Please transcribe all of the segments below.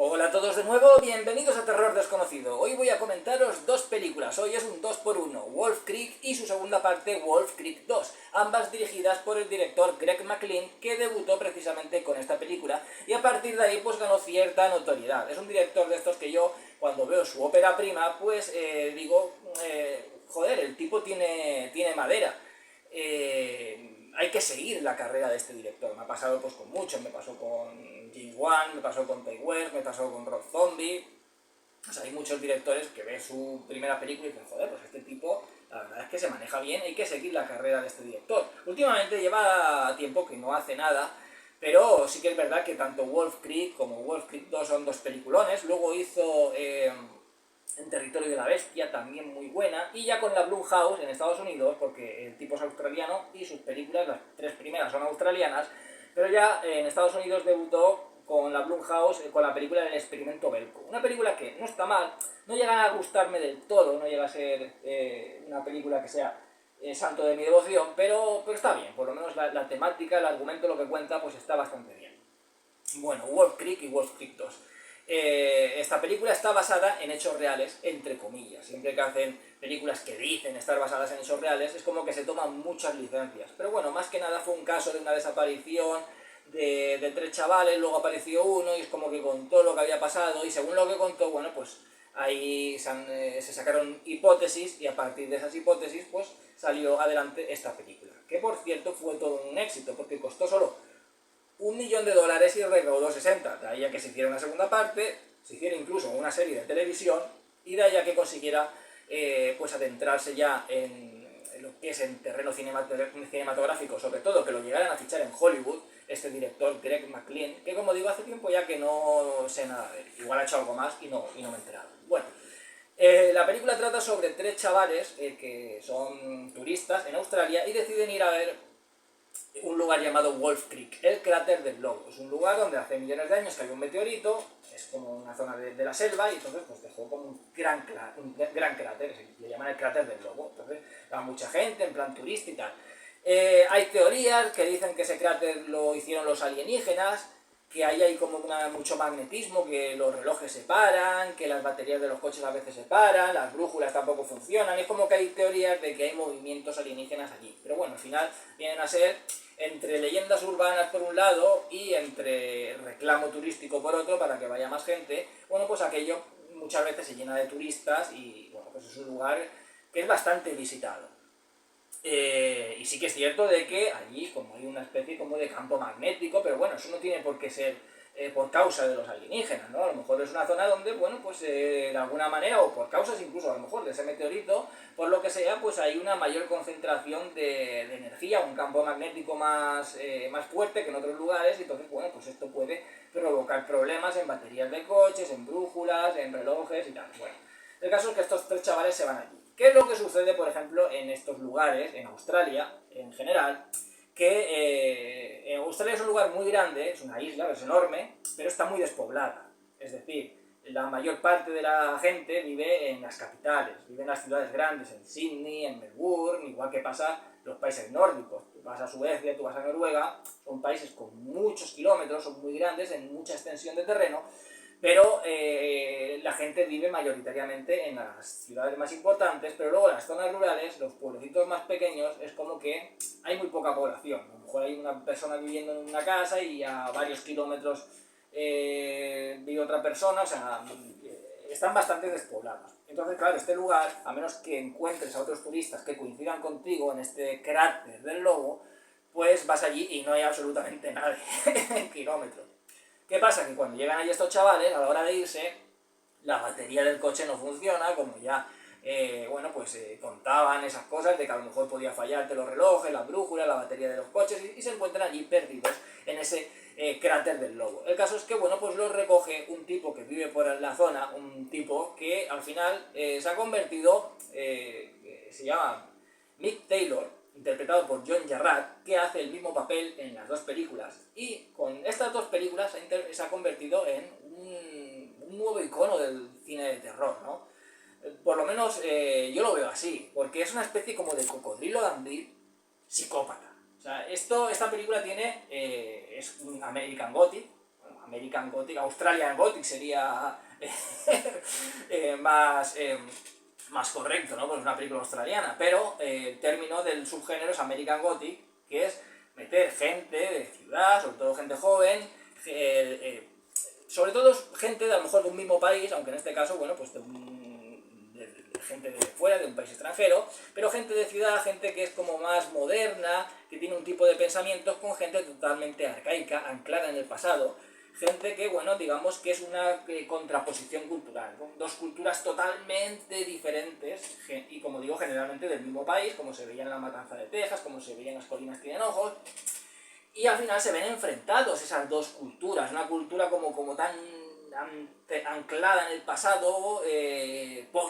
Hola a todos de nuevo, bienvenidos a Terror Desconocido. Hoy voy a comentaros dos películas, hoy es un 2x1, Wolf Creek y su segunda parte, Wolf Creek 2, ambas dirigidas por el director Greg McLean, que debutó precisamente con esta película y a partir de ahí pues ganó cierta notoriedad. Es un director de estos que yo, cuando veo su ópera prima, pues digo, joder, el tipo tiene madera. Hay que seguir la carrera de este director. Me ha pasado pues con muchos, me pasó con James Wan, me pasó con Ty West, me pasó con Rob Zombie. O sea, hay muchos directores que ven su primera película y dicen, joder, pues este tipo, la verdad es que se maneja bien, hay que seguir la carrera de este director. Últimamente lleva tiempo que no hace nada, pero sí que es verdad que tanto Wolf Creek como Wolf Creek 2 son dos peliculones. Luego hizo En Territorio de la Bestia, también muy buena, y ya con la Blumhouse en Estados Unidos, porque el tipo es australiano y sus películas, las tres primeras son australianas, pero ya en Estados Unidos debutó con la Blumhouse con la película El Experimento Belko. Una película que no está mal, no llega a gustarme del todo, no llega a ser una película que sea santo de mi devoción, pero está bien, por lo menos la temática, el argumento, lo que cuenta, pues está bastante bien. Bueno, Wolf Creek y Wolf Creek 2. Esta película está basada en hechos reales, entre comillas. Siempre que hacen películas que dicen estar basadas en hechos reales, es como que se toman muchas licencias. Pero bueno, más que nada fue un caso de una desaparición de tres chavales, luego apareció uno y es como que contó lo que había pasado y según lo que contó, bueno, pues ahí se sacaron hipótesis y a partir de esas hipótesis pues salió adelante esta película. Que por cierto fue todo un éxito porque costó solo $1 millón y recaudó 60. De ahí a que se hiciera una segunda parte, se hiciera incluso una serie de televisión y de ahí a que consiguiera pues adentrarse ya en lo que es en terreno cinematográfico, sobre todo que lo llegaran a fichar en Hollywood, este director Greg McLean, que como digo hace tiempo ya que no sé nada de él, igual ha hecho algo más y no me he enterado. Bueno, la película trata sobre tres chavales que son turistas en Australia y deciden ir a ver un lugar llamado Wolf Creek, el cráter del lobo. Es un lugar donde hace millones de años cayó un meteorito, es como una zona de la selva y entonces pues dejó como un gran cráter, le llaman el cráter del lobo. Entonces va mucha gente en plan turista y tal. Hay teorías que dicen que ese cráter lo hicieron los alienígenas, que ahí hay como mucho magnetismo, que los relojes se paran, que las baterías de los coches a veces se paran, las brújulas tampoco funcionan, es como que hay teorías de que hay movimientos alienígenas allí. Pero bueno, al final vienen a ser entre leyendas urbanas por un lado y entre reclamo turístico por otro para que vaya más gente. Bueno, pues aquello muchas veces se llena de turistas y bueno, pues es un lugar que es bastante visitado. Y sí que es cierto de que allí como hay una especie como de campo magnético, pero bueno, eso no tiene por qué ser por causa de los alienígenas, ¿no? A lo mejor es una zona donde, bueno, pues de alguna manera, o por causas incluso a lo mejor de ese meteorito, por lo que sea, pues hay una mayor concentración de energía, un campo magnético más fuerte que en otros lugares, y entonces, bueno, pues esto puede provocar problemas en baterías de coches, en brújulas, en relojes y tal. Bueno, el caso es que estos tres chavales se van allí. ¿Qué es lo que sucede, por ejemplo, en estos lugares, en Australia en general? Que Australia es un lugar muy grande, es una isla, es enorme, pero está muy despoblada. Es decir, la mayor parte de la gente vive en las capitales, vive en las ciudades grandes, en Sydney, en Melbourne, igual que pasa en los países nórdicos. Tú vas a Suecia, tú vas a Noruega, son países con muchos kilómetros, son muy grandes, en mucha extensión de terreno, pero la gente vive mayoritariamente en las ciudades más importantes, pero luego en las zonas rurales, los pueblecitos más pequeños, es como que hay muy poca población. A lo mejor hay una persona viviendo en una casa y a varios kilómetros vive otra persona, o sea, están bastante despoblados. Entonces, claro, este lugar, a menos que encuentres a otros turistas que coincidan contigo en este cráter del lobo, pues vas allí y no hay absolutamente nadie en kilómetros. ¿Qué pasa? Que cuando llegan allí estos chavales, a la hora de irse, la batería del coche no funciona, como ya bueno, pues contaban esas cosas de que a lo mejor podía fallarte los relojes, las brújulas, la batería de los coches y se encuentran allí perdidos en ese cráter del lobo. El caso es que, bueno, pues los recoge un tipo que vive por la zona, un tipo que al final se ha convertido, se llama Mick Taylor, interpretado por John Jarratt, que hace el mismo papel en las dos películas. Y con estas dos películas se ha convertido en un nuevo icono del cine de terror, ¿no? Por lo menos yo lo veo así, porque es una especie como de cocodrilo Dundee psicópata. O sea, esta película tiene, es un American Gothic, bueno, American Gothic, Australian Gothic sería más correcto, ¿no? Pues es una película australiana, pero el término del subgénero es American Gothic, que es meter gente de ciudad, sobre todo gente joven, sobre todo gente de a lo mejor de un mismo país, aunque en este caso, bueno, pues de gente de fuera, de un país extranjero, pero gente de ciudad, gente que es como más moderna, que tiene un tipo de pensamientos, con gente totalmente arcaica, anclada en el pasado, gente que, bueno, digamos que es una contraposición cultural, ¿no? Dos culturas totalmente diferentes, y como digo, generalmente del mismo país, como se veía en La Matanza de Texas, como se veía en Las Colinas Tienen Ojos, y al final se ven enfrentados esas dos culturas, una cultura como tan anclada en el pasado,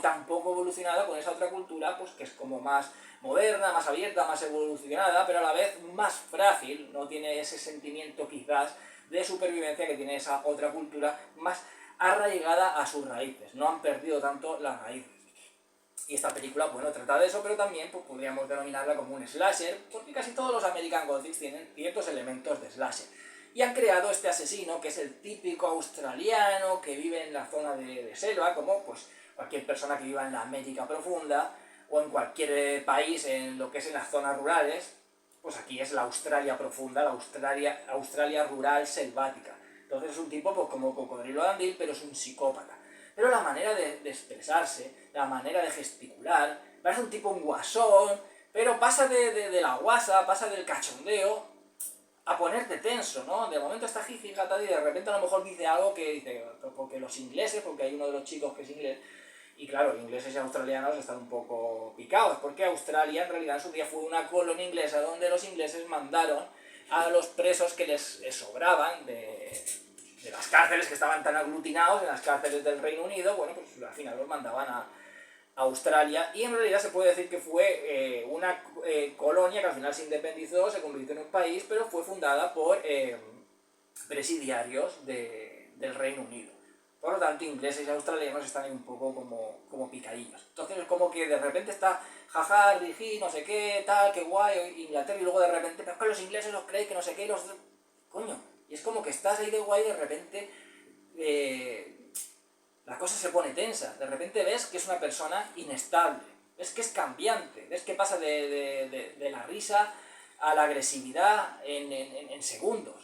tan poco evolucionada, con esa otra cultura pues que es como más moderna, más abierta, más evolucionada, pero a la vez más frágil, no tiene ese sentimiento quizás de supervivencia que tiene esa otra cultura, más arraigada a sus raíces, no han perdido tanto las raíces. Y esta película, bueno, trata de eso, pero también pues, podríamos denominarla como un slasher, porque casi todos los American Gothic tienen ciertos elementos de slasher. Y han creado este asesino, que es el típico australiano, que vive en la zona de selva, como pues cualquier persona que viva en la América profunda, o en cualquier país en lo que es en las zonas rurales, pues aquí es la Australia profunda, la Australia rural selvática. Entonces es un tipo pues como Cocodrilo Dandil, pero es un psicópata. Pero la manera de expresarse, la manera de gesticular, parece un tipo un guasón, pero pasa de la guasa, pasa del cachondeo a ponerte tenso, ¿no? De momento está jijijata y de repente a lo mejor dice algo que dice, porque los ingleses, porque hay uno de los chicos que es inglés, y claro, ingleses y australianos están un poco picados, porque Australia en realidad en su día fue una colonia inglesa donde los ingleses mandaron a los presos que les sobraban de las cárceles que estaban tan aglutinados, en las cárceles del Reino Unido, bueno, pues al final los mandaban a Australia, y en realidad se puede decir que fue una colonia que al final se independizó, se convirtió en un país, pero fue fundada por presidiarios del Reino Unido. Por lo tanto, ingleses y australianos están ahí un poco como picadillos. Entonces es como que de repente está jaja, riji, no sé qué, tal, qué guay, Inglaterra, y luego de repente, pero es que los ingleses los creéis que no sé qué, los... Coño, y es como que estás ahí de guay y de repente la cosa se pone tensa. De repente ves que es una persona inestable, ves que es cambiante, ves que pasa de la risa a la agresividad en segundos.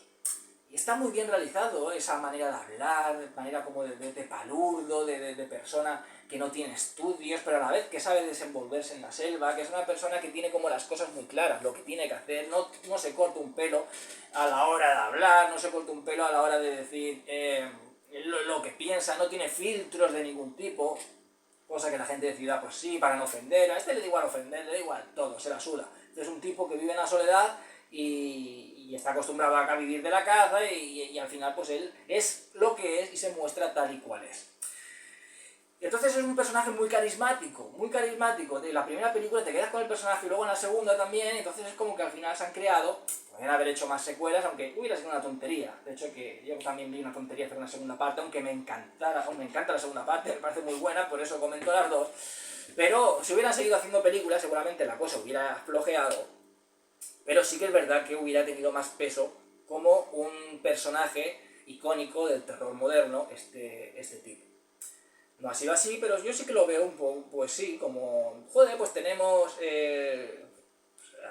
Y está muy bien realizado, esa manera de hablar, manera como de palurdo, de persona que no tiene estudios, pero a la vez que sabe desenvolverse en la selva, que es una persona que tiene como las cosas muy claras, lo que tiene que hacer, no se corta un pelo a la hora de hablar, no se corta un pelo a la hora de decir lo que piensa, no tiene filtros de ningún tipo, cosa que la gente de ciudad, pues sí, para no ofender, a este le da igual ofender, le da igual todo, se la suda. Este es un tipo que vive en la soledad y está acostumbrado a vivir de la caza y al final pues él es lo que es y se muestra tal y cual es. Y entonces es un personaje muy carismático, de la primera película te quedas con el personaje y luego en la segunda también, entonces es como que al final se han creado, podrían haber hecho más secuelas, aunque hubiera sido una tontería, de hecho que yo también vi una tontería hacer una segunda parte, aunque me encanta la segunda parte, me parece muy buena, por eso comento las dos, pero si hubieran seguido haciendo películas seguramente la cosa hubiera flojeado, pero sí que es verdad que hubiera tenido más peso como un personaje icónico del terror moderno este tipo. No ha sido así, pero yo sí que lo veo un poco, pues sí, como, joder, pues tenemos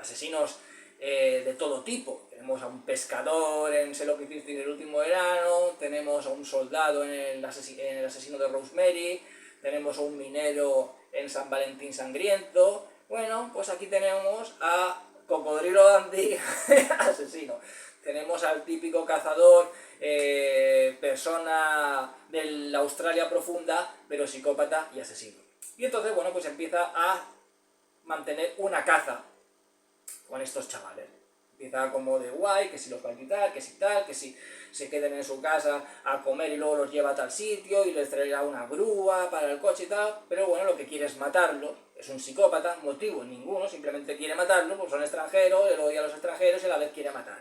asesinos de todo tipo. Tenemos a un pescador en Sé lo que hiciste el último verano, tenemos a un soldado en el asesino de Rosemary, tenemos a un minero en San Valentín Sangriento. Bueno, pues aquí tenemos a Cocodrilo Dandy, asesino. Tenemos al típico cazador, persona de la Australia profunda, pero psicópata y asesino. Y entonces, bueno, pues empieza a mantener una caza con estos chavales. Empieza como de guay, que si los va a quitar, que si tal, que si se queden en su casa a comer y luego los lleva a tal sitio y les traerá una grúa para el coche y tal, pero bueno, lo que quiere es matarlos, es un psicópata, motivo ninguno, simplemente quiere matarlos, pues son extranjeros, él odia a los extranjeros y a la vez quiere matar.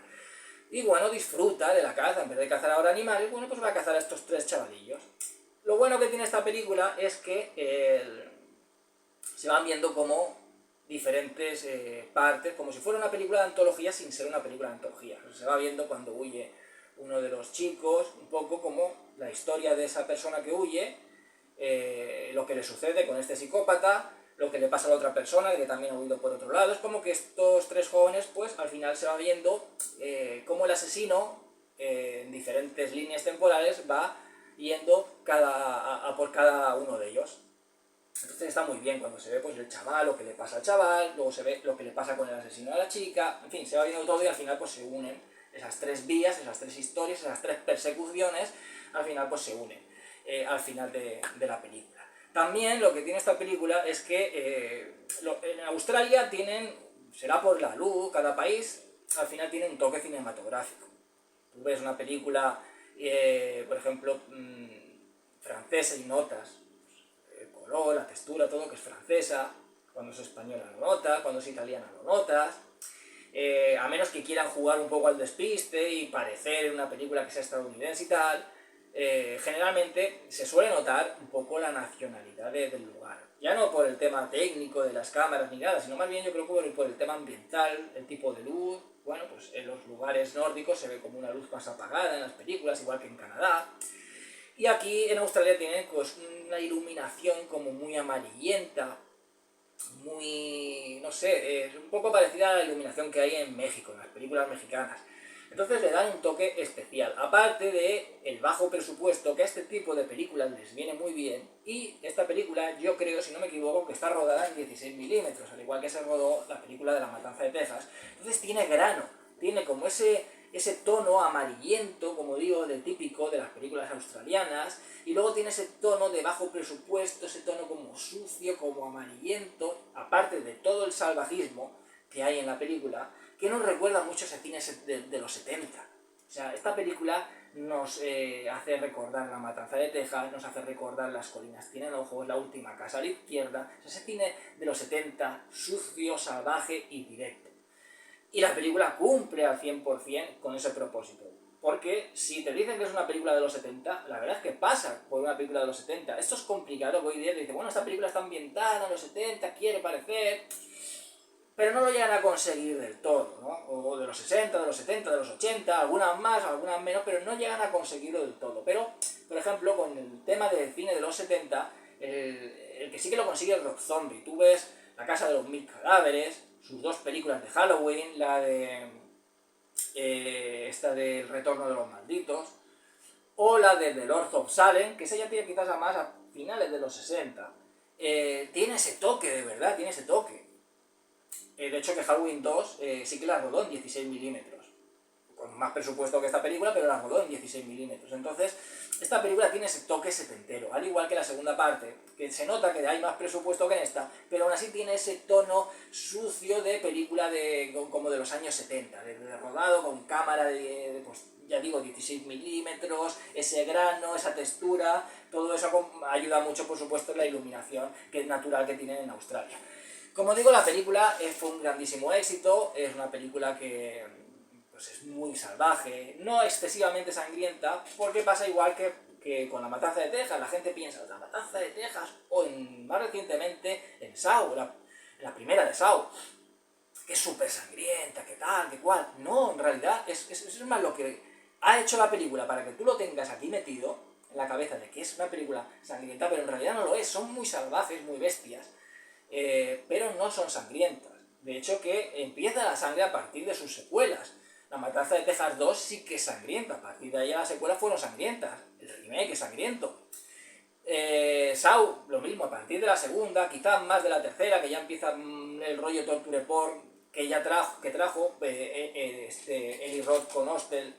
Y bueno, disfruta de la caza, en vez de cazar ahora animales, bueno, pues va a cazar a estos tres chavalillos. Lo bueno que tiene esta película es que se van viendo como diferentes partes, como si fuera una película de antología sin ser una película de antología. Se va viendo cuando huye uno de los chicos, un poco como la historia de esa persona que huye, lo que le sucede con este psicópata, lo que le pasa a la otra persona que también ha huido por otro lado. Es como que estos tres jóvenes, pues al final se va viendo cómo el asesino, en diferentes líneas temporales, va yendo a por cada uno de ellos. Entonces está muy bien cuando se ve pues el chaval, lo que le pasa al chaval, luego se ve lo que le pasa con el asesino a la chica, en fin, se va viendo todo y al final pues se unen esas tres vías, esas tres historias, esas tres persecuciones, al final pues se unen al final de la película. También lo que tiene esta película es que en Australia tienen, será por la luz, cada país al final tiene un toque cinematográfico. Tú ves una película, por ejemplo, francesa y notas el color, la textura, todo que es francesa, cuando es española lo notas, cuando es italiana lo notas, a menos que quieran jugar un poco al despiste y parecer una película que sea estadounidense y tal, generalmente se suele notar un poco la nacionalidad del lugar. Ya no por el tema técnico de las cámaras ni nada, sino más bien yo creo que por el tema ambiental, el tipo de luz. Bueno, pues en los lugares nórdicos se ve como una luz más apagada en las películas, igual que en Canadá. Y aquí en Australia tienen pues una iluminación como muy amarillenta, muy, no sé, es un poco parecida a la iluminación que hay en México, en las películas mexicanas. Entonces le dan un toque especial, aparte de el bajo presupuesto, que a este tipo de películas les viene muy bien, y esta película, yo creo, si no me equivoco, que está rodada en 16 milímetros, al igual que se rodó la película de La Matanza de Texas. Entonces tiene grano, tiene como ese tono amarillento, como digo, del típico de las películas australianas, y luego tiene ese tono de bajo presupuesto, ese tono como sucio, como amarillento, aparte de todo el salvajismo que hay en la película, que nos recuerda mucho ese cine de los 70. O sea, esta película nos hace recordar La Matanza de Texas, nos hace recordar Las colinas tienen ojos, La última casa a la izquierda, o sea, ese cine de los 70, sucio, salvaje y directo. Y la película cumple al 100% con ese propósito. Porque si te dicen que es una película de los 70, la verdad es que pasa por una película de los 70. Esto es complicado, que hoy día te dice, bueno, esta película está ambientada en los 70, quiere parecer, pero no lo llegan a conseguir del todo, ¿no? O de los 60, de los 70, de los 80, algunas más, algunas menos, pero no llegan a conseguirlo del todo. Pero, por ejemplo, con el tema del cine de los 70, el que sí que lo consigue es Rob Zombie. Tú ves La casa de los mil cadáveres, sus dos películas de Halloween, la de esta de El retorno de los malditos, o la de The Lord of Salem, que esa ya tiene quizás a más a finales de los 60. Tiene ese toque, de verdad, tiene ese toque. De hecho que Halloween 2 sí que la rodó en 16 milímetros. Con más presupuesto que esta película, pero la rodó en 16 milímetros. Entonces, esta película tiene ese toque setentero, al igual que la segunda parte, que se nota que hay más presupuesto que en esta, pero aún así tiene ese tono sucio de película como de los años 70, de rodado con cámara pues, ya digo, 16 milímetros, ese grano, esa textura, todo eso ayuda mucho, por supuesto, en la iluminación que es natural que tienen en Australia. Como digo, la película fue un grandísimo éxito, es una película que pues es muy salvaje, no excesivamente sangrienta, porque pasa igual que con La Matanza de Texas. La gente piensa, La Matanza de Texas, o más recientemente en Saw, la primera de Saw, que es súper sangrienta, que tal, que cual. No, en realidad es más lo que ha hecho la película para que tú lo tengas aquí metido en la cabeza de que es una película sangrienta, pero en realidad no lo es, son muy salvajes, muy bestias. Pero no son sangrientas. De hecho que empieza la sangre a partir de sus secuelas. La Matanza de Texas 2 sí que es sangrienta, a partir de ahí las secuelas fueron sangrientas, el remake es sangriento. Saw, lo mismo, a partir de la segunda, quizás más de la tercera, que ya empieza el rollo torture porn que trajo Eli Roth con Hostel,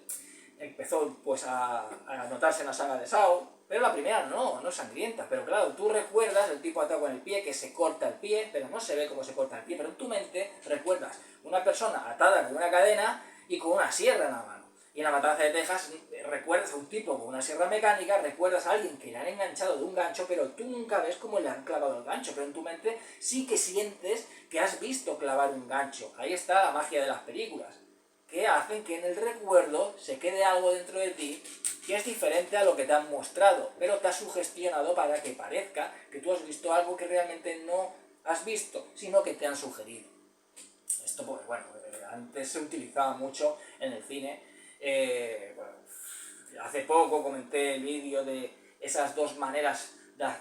empezó pues a notarse en la saga de Saw. Pero la primera no es sangrienta. Pero claro, tú recuerdas el tipo de ataque con el pie, que se corta el pie, pero no se ve cómo se corta el pie. Pero en tu mente recuerdas una persona atada con una cadena y con una sierra en la mano. Y en La Matanza de Texas recuerdas a un tipo con una sierra mecánica, recuerdas a alguien que le han enganchado de un gancho, pero tú nunca ves cómo le han clavado el gancho. Pero en tu mente sí que sientes que has visto clavar un gancho. Ahí está la magia de las películas, que hacen que en el recuerdo se quede algo dentro de ti que es diferente a lo que te han mostrado, pero te ha sugestionado para que parezca que tú has visto algo que realmente no has visto, sino que te han sugerido. Esto, pues bueno, antes se utilizaba mucho en el cine, bueno, hace poco comenté el vídeo de esas dos maneras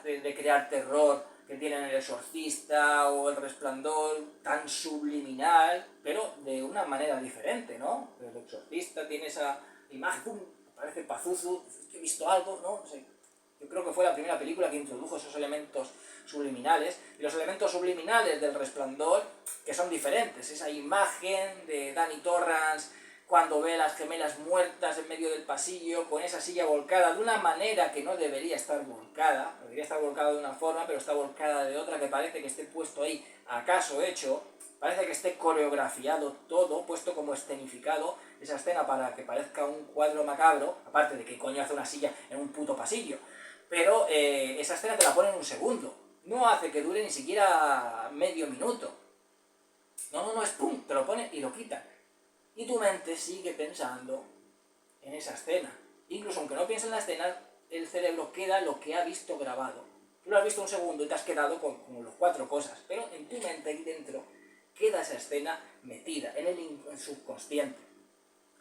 de crear terror que tienen El Exorcista o El Resplandor, tan subliminal, pero de una manera diferente, ¿no? El Exorcista tiene esa imagen, ¡pum!, parece Pazuzu, he visto algo, ¿no? No sé. Yo creo que fue la primera película que introdujo esos elementos subliminales, y los elementos subliminales del Resplandor, que son diferentes, esa imagen de Danny Torrance cuando ve a las gemelas muertas en medio del pasillo, con esa silla volcada de una manera que no debería estar volcada, debería estar volcada de una forma, pero está volcada de otra, que parece que esté puesto ahí, acaso hecho, parece que esté coreografiado todo, puesto como escenificado, esa escena para que parezca un cuadro macabro, aparte de que coño hace una silla en un puto pasillo, pero esa escena te la pone en un segundo, no hace que dure ni siquiera medio minuto, no, es pum, te lo pone y lo quita. Y tu mente sigue pensando en esa escena. Incluso aunque no pienses en la escena, el cerebro queda lo que ha visto grabado. Tú lo has visto un segundo y te has quedado con las 4 cosas, pero en tu mente ahí dentro queda esa escena metida en el subconsciente.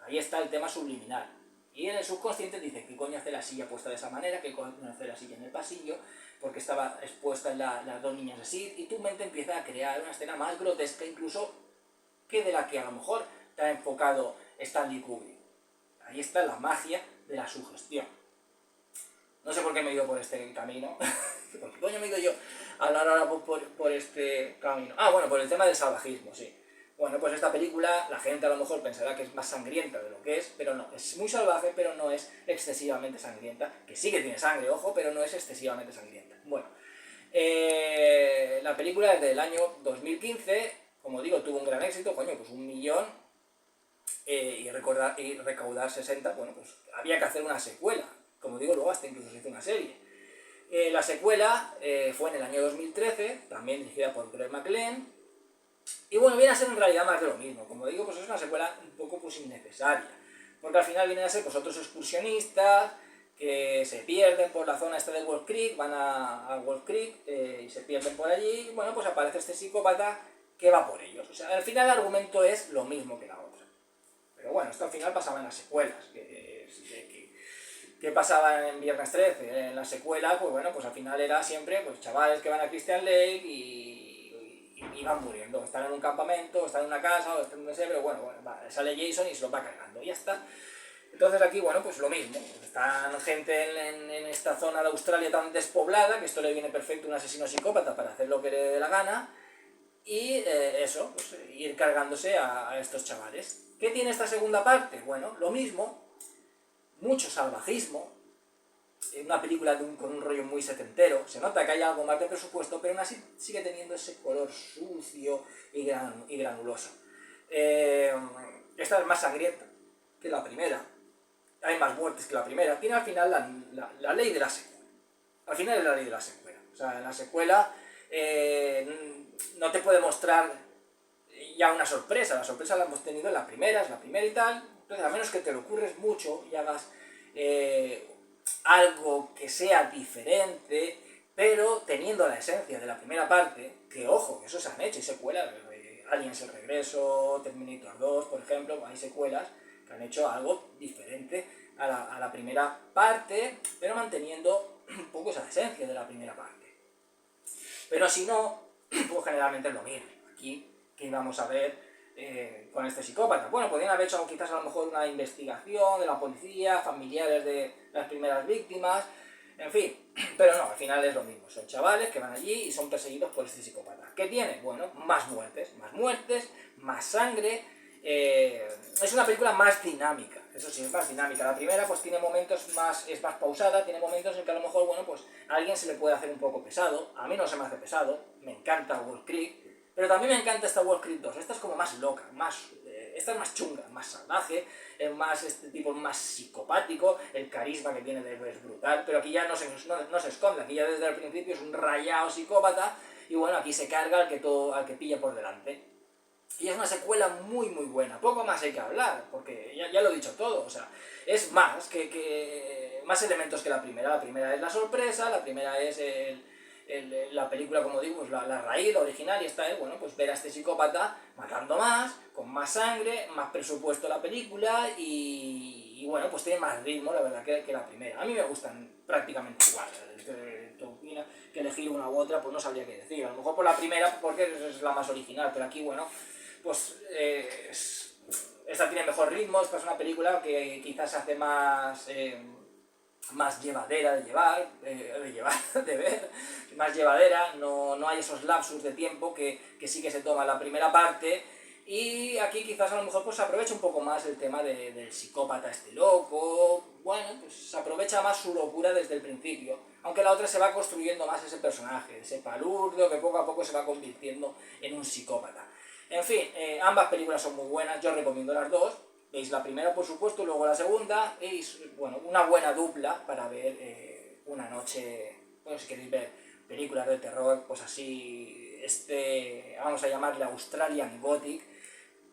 Ahí está el tema subliminal. Y en el subconsciente dice qué coño hace la silla puesta de esa manera, qué coño hace la silla en el pasillo, porque estaba expuesta en las 2 niñas así, y tu mente empieza a crear una escena más grotesca incluso que de la que a lo mejor te ha enfocado Stanley Kubrick. Ahí está la magia de la sugestión. No sé por qué me he ido por este camino. ¿Por qué coño me he ido yo a hablar ahora por este camino? Ah, bueno, por el tema del salvajismo, sí. Bueno, pues esta película, la gente a lo mejor pensará que es más sangrienta de lo que es, pero no, es muy salvaje, pero no es excesivamente sangrienta, que sí que tiene sangre, ojo, pero no es excesivamente sangrienta. Bueno, la película es del año 2015, como digo, tuvo un gran éxito, coño, pues 1 millón, y recaudar 60, bueno, pues había que hacer una secuela, como digo, luego hasta incluso se hizo una serie. La secuela fue en el año 2013, también dirigida por Greg McLean, y bueno, viene a ser en realidad más de lo mismo. Como digo, pues es una secuela un poco pues innecesaria, porque al final vienen a ser pues otros excursionistas que se pierden por la zona esta de Wolf Creek, van a Wolf Creek y se pierden por allí, y bueno, pues aparece este psicópata que va por ellos. O sea, al final el argumento es lo mismo que la otra. Pero bueno, esto al final pasaba en las secuelas, que pasaba en Viernes 13, en la secuela, pues bueno, pues al final era siempre pues chavales que van a Christian Lake y van muriendo, están en un campamento, están en una casa, o están donde sea, pero bueno, sale Jason y se los va cargando, y ya está. Entonces aquí, bueno, pues lo mismo, están gente en esta zona de Australia tan despoblada, que esto le viene perfecto a un asesino psicópata para hacer lo que le dé la gana, y eso, pues ir cargándose a estos chavales. ¿Qué tiene esta segunda parte? Bueno, lo mismo, mucho salvajismo, una película con un rollo muy setentero, se nota que hay algo más de presupuesto, pero aún así sigue teniendo ese color sucio y granuloso. Esta es más sangrienta que la primera, hay más muertes que la primera, tiene al final la ley de la secuela. Al final es la ley de la secuela. O sea, en la secuela no te puede mostrar ya una sorpresa, la sorpresa la hemos tenido en la primera, es la primera y tal, entonces a menos que te lo ocurres mucho y hagas algo que sea diferente, pero teniendo la esencia de la primera parte, que ojo, que eso se han hecho y secuelas, Aliens el Regreso, Terminator 2, por ejemplo, hay secuelas que han hecho algo diferente a la primera parte, pero manteniendo un poco esa esencia de la primera parte. Pero si no, pues generalmente es lo mismo. Aquí, ¿qué íbamos a ver con este psicópata? Bueno, podrían haber hecho quizás a lo mejor una investigación de la policía, familiares de las primeras víctimas, en fin, pero no, al final es lo mismo. Son chavales que van allí y son perseguidos por este psicópata. ¿Qué tiene? Bueno, más muertes, más sangre. Es una película más dinámica, eso sí, es más dinámica. La primera pues tiene momentos es más pausada, tiene momentos en que a lo mejor, bueno, pues a alguien se le puede hacer un poco pesado. A mí no se me hace pesado, me encanta Wolf Creek, pero también me encanta esta Wolf Creek 2. Esta es como más loca, esta es más chunga, más salvaje, este tipo es más psicopático, el carisma que tiene es brutal, pero aquí ya no se esconde, aquí ya desde el principio es un rayado psicópata, y bueno, aquí se carga al que pilla por delante. Y es una secuela muy muy buena, poco más hay que hablar, porque ya lo he dicho todo, o sea, es más más elementos que la primera es la sorpresa, la primera es la película, como digo, es la raíz, la original, y esta es, bueno, pues ver a este psicópata matando más, con más sangre, más presupuesto la película, y y bueno, pues tiene más ritmo, la verdad, que la primera. A mí me gustan prácticamente igual. Que elegir una u otra, pues no sabría qué decir. A lo mejor por la primera, porque es la más original, pero aquí, bueno, pues esta tiene mejor ritmo. Esta es una película que quizás se hace más más llevadera de llevar, de ver, más llevadera, no hay esos lapsus de tiempo que sí que se toma en la primera parte, y aquí quizás a lo mejor pues se aprovecha un poco más el tema del psicópata este loco, bueno, pues se aprovecha más su locura desde el principio, aunque la otra se va construyendo más ese personaje, ese palurdo que poco a poco se va convirtiendo en un psicópata. En fin, ambas películas son muy buenas, yo recomiendo las dos. Veis la primera, por supuesto, y luego la segunda. Veis, bueno, una buena dupla para ver una noche, bueno, si queréis ver películas de terror, pues así, vamos a llamarle Australian Gothic,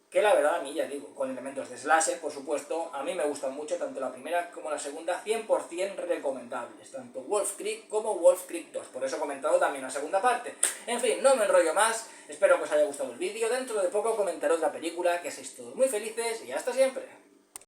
que la verdad a mí, ya digo, con elementos de slasher, por supuesto, a mí me gustan mucho, tanto la primera como la segunda, 100% recomendables, tanto Wolf Creek como Wolf Creek 2, por eso he comentado también la segunda parte. En fin, no me enrollo más, espero que os haya gustado el vídeo, dentro de poco comentaré otra película, que seáis todos muy felices y hasta siempre.